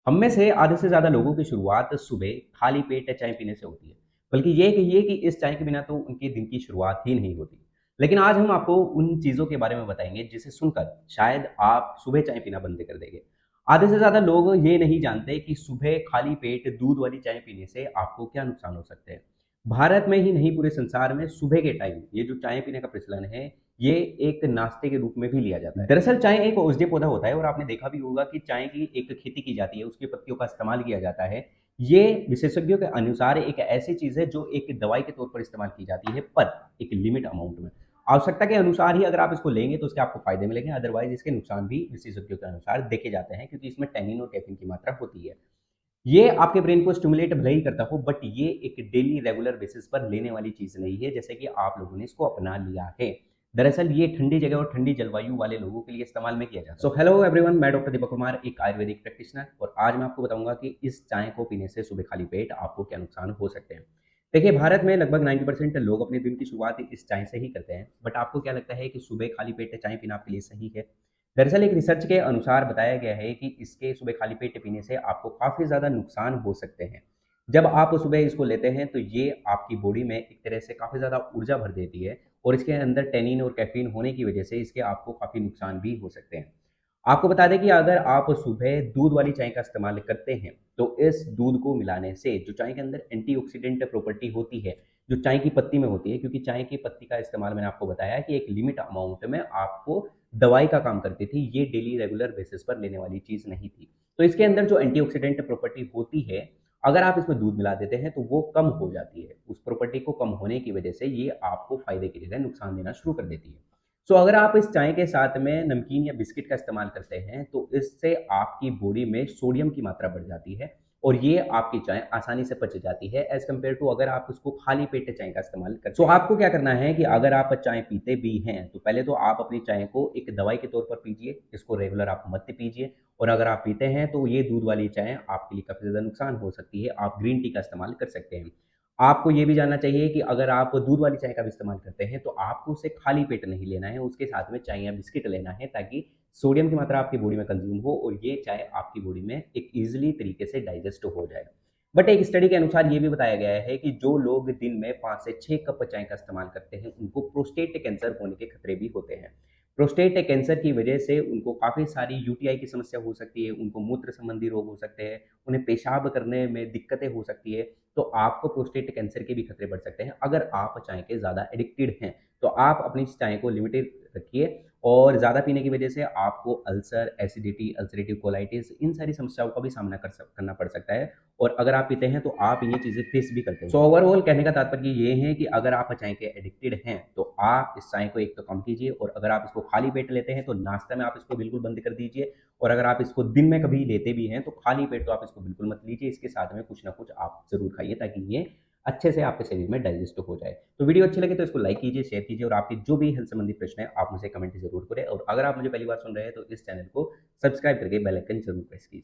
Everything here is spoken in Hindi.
हम में से आधे से ज़्यादा लोगों की शुरुआत सुबह खाली पेट चाय पीने से होती है। बल्कि ये कहिए कि इस चाय के बिना तो उनके दिन की शुरुआत ही नहीं होती। लेकिन आज हम आपको उन चीज़ों के बारे में बताएँगे जिसे सुनकर शायद आप सुबह चाय पीना बंद कर देंगे। आधे से ज़्यादा लोग ये नहीं जानते कि सुबह खाली पेट दूध वाली चाय पीने से आपको क्या नुकसान हो सकते हैं। भारत में ही नहीं पूरे संसार में सुबह के टाइम ये जो चाय पीने का प्रचलन है, ये एक नाश्ते के रूप में भी लिया जाता है। दरअसल चाय एक औषधीय पौधा होता है और आपने देखा भी होगा कि चाय की एक खेती की जाती है, उसकी पत्तियों का इस्तेमाल किया जाता है। ये विशेषज्ञों के अनुसार एक ऐसी चीज़ है जो एक दवाई के तौर पर इस्तेमाल की जाती है, पर एक लिमिट अमाउंट में। आवश्यकता के अनुसार ही अगर आप इसको लेंगे तो उसके आपको फ़ायदे मिलेंगे, अदरवाइज़ इसके नुकसान भी विशेषज्ञों के अनुसार देखे जाते हैं क्योंकि इसमें टैनिन और कैफ़ीन की मात्रा होती है। ये आपके ब्रेन को स्टिमुलेट भले ही करता हो, बट ये एक डेली रेगुलर बेसिस पर लेने वाली चीज़ नहीं है, जैसे कि आप लोगों ने इसको अपना लिया है। दरअसल ये ठंडी जगह और ठंडी जलवायु वाले लोगों के लिए इस्तेमाल में किया जाता है। सो हेलो एवरीवन, मैं डॉक्टर दीपक कुमार, एक आयुर्वेदिक प्रैक्टिशनर, और आज मैं आपको बताऊंगा कि इस चाय को पीने से सुबह खाली पेट आपको क्या नुकसान हो सकते हैं। देखिए, भारत में लगभग 90% लोग अपने दिन की शुरुआत इस चाय से ही करते हैं, बट आपको क्या लगता है कि सुबह खाली पेट चाय पीना आपके लिए सही है? दरअसल एक रिसर्च के अनुसार बताया गया है कि इसके सुबह खाली पेट पीने से आपको काफ़ी ज़्यादा नुकसान हो सकते हैं। जब आप सुबह इसको लेते हैं तो ये आपकी बॉडी में एक तरह से काफ़ी ज़्यादा ऊर्जा भर देती है, और इसके अंदर टैनिन और कैफ़ीन होने की वजह से इसके आपको काफ़ी नुकसान भी हो सकते हैं। आपको बता दें कि अगर आप सुबह दूध वाली चाय का इस्तेमाल करते हैं, तो इस दूध को मिलाने से जो चाय के अंदर एंटीऑक्सीडेंट प्रॉपर्टी होती है, जो चाय की पत्ती में होती है, क्योंकि चाय की पत्ती का इस्तेमाल मैंने आपको बताया कि एक लिमिट अमाउंट में आपको दवाई का काम करती थी, ये डेली रेगुलर बेसिस पर लेने वाली चीज़ नहीं थी। तो इसके अंदर जो एंटीऑक्सीडेंट प्रॉपर्टी होती है, अगर आप इसमें दूध मिला देते हैं, तो वो कम हो जाती है। उस प्रॉपर्टी को कम होने की वजह से ये आपको फ़ायदे की जगह नुकसान देना शुरू कर देती है। सो अगर आप इस चाय के साथ में नमकीन या बिस्किट का इस्तेमाल करते हैं, तो इससे आपकी बॉडी में सोडियम की मात्रा बढ़ जाती है, और ये आपकी चाय आसानी से पच जाती है एज़ कम्पेयर टू अगर आप उसको खाली पेट चाय का इस्तेमाल करते हैं। सो आपको क्या करना है कि अगर आप चाय पीते भी हैं, तो पहले तो आप अपनी चाय को एक दवाई के तौर पर पीजिए, इसको रेगुलर आप मत पीजिए, और अगर आप पीते हैं, तो ये दूध वाली चाय आपके लिए काफ़ी ज़्यादा नुकसान हो सकती है। आप ग्रीन टी का इस्तेमाल कर सकते हैं। आपको ये भी जानना चाहिए कि अगर आप दूध वाली चाय का भी इस्तेमाल करते हैं, तो आपको उसे खाली पेट नहीं लेना है, उसके साथ में चाय या बिस्किट लेना है, ताकि सोडियम की मात्रा आपकी बॉडी में कंज़्यूम हो और ये चाय आपकी बॉडी में एक ईज़िली तरीके से डाइजेस्ट हो जाए। बट एक स्टडी के अनुसार ये भी बताया गया है कि जो लोग दिन में 5 से 6 कप चाय का इस्तेमाल करते हैं, उनको प्रोस्टेट कैंसर होने के खतरे भी होते हैं। प्रोस्टेट कैंसर की वजह से उनको काफ़ी सारी यूटीआई की समस्या हो सकती है, उनको मूत्र संबंधी रोग हो सकते हैं, उन्हें पेशाब करने में दिक्कतें हो सकती है। तो आपको प्रोस्टेट कैंसर के भी खतरे बढ़ सकते हैं अगर आप चाय के ज़्यादा एडिक्टेड हैं। तो आप अपनी चाय को लिमिटेड रखिए, और ज़्यादा पीने की वजह से आपको अल्सर, एसिडिटी, अल्सरेटिव कोलाइटिस, इन सारी समस्याओं का भी सामना करना पड़ सकता है, और अगर आप पीते हैं तो आप ये चीज़ें फेस भी करते हैं। सो ओवरऑल कहने का तात्पर्य ये है कि अगर आप चाय के एडिक्टेड हैं, तो आप इस चाय को एक तो कम कीजिए, और अगर आप इसको खाली पेट लेते हैं, तो नाश्ते में आप इसको बिल्कुल बंद कर दीजिए, और अगर आप इसको दिन में कभी लेते भी हैं, तो खाली पेट तो आप इसको बिल्कुल मत लीजिए, इसके साथ में कुछ ना कुछ आप ज़रूर खाइए, ताकि ये अच्छे से आपके शरीर में डाइजेस्ट हो जाए। तो वीडियो अच्छी लगे तो इसको लाइक कीजिए, शेयर कीजिए, और आपकी जो भी हेल्थ संबंधी प्रश्न है, आप मुझे कमेंट ज़रूर करें, और अगर आप मुझे पहली बार सुन रहे हैं, तो इस चैनल को सब्सक्राइब करके बेल आइकन ज़रूर प्रेस कीजिए।